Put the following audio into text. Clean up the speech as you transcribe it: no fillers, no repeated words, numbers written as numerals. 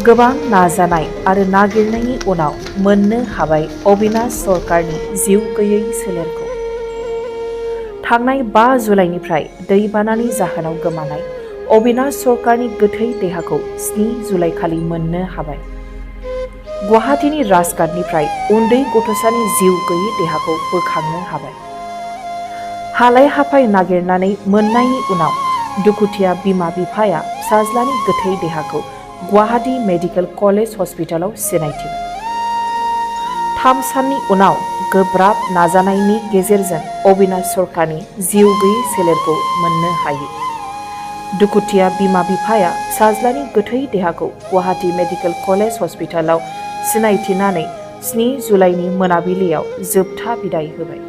गोबां नाजानाय आरो नागिरनायनि उनाव मोननो हाबाय अबिनाश सरकारनि जिउ गैयै सोलेरखौ। थांनाय 5 जुलाइनिफ्राय दैबानानि जाहोनाव गोमानाय अबिनाश सरकारनि गोथै देहाखौ 7 जुलाइ खालि मोननो हाबाय। गुवाहाटीनि राजघाटनिफ्राय उन्दै गथ'सानि जिउ गैयै देहाखौ बोखांनो हाबाय। हालाय हाफाय नागिरनानै मोननायनि उनाव दुखुथिया बिमा बिफाया फिसाज्लानि गोथै देहाखौ गुवाहाटी मेडिकेल कलेज हस्पिटालाव सिनायथिबाय। 3 साननि उनाव गोब्राब नाजानायनि गेजेरजों अबिनाश सरकारनि जिउ गैयै सोलेरखौ मोननो हायो। दुखुथिया बिमा बिफाया फिसाज्लानि गोथै देहाखौ गुवाहाटी मेडिकेल कलेज हस्पिटालाव सिनायथिनानै 7 जुलाइनि मोनाबिलियाव जोबथा बिदाय होबाय।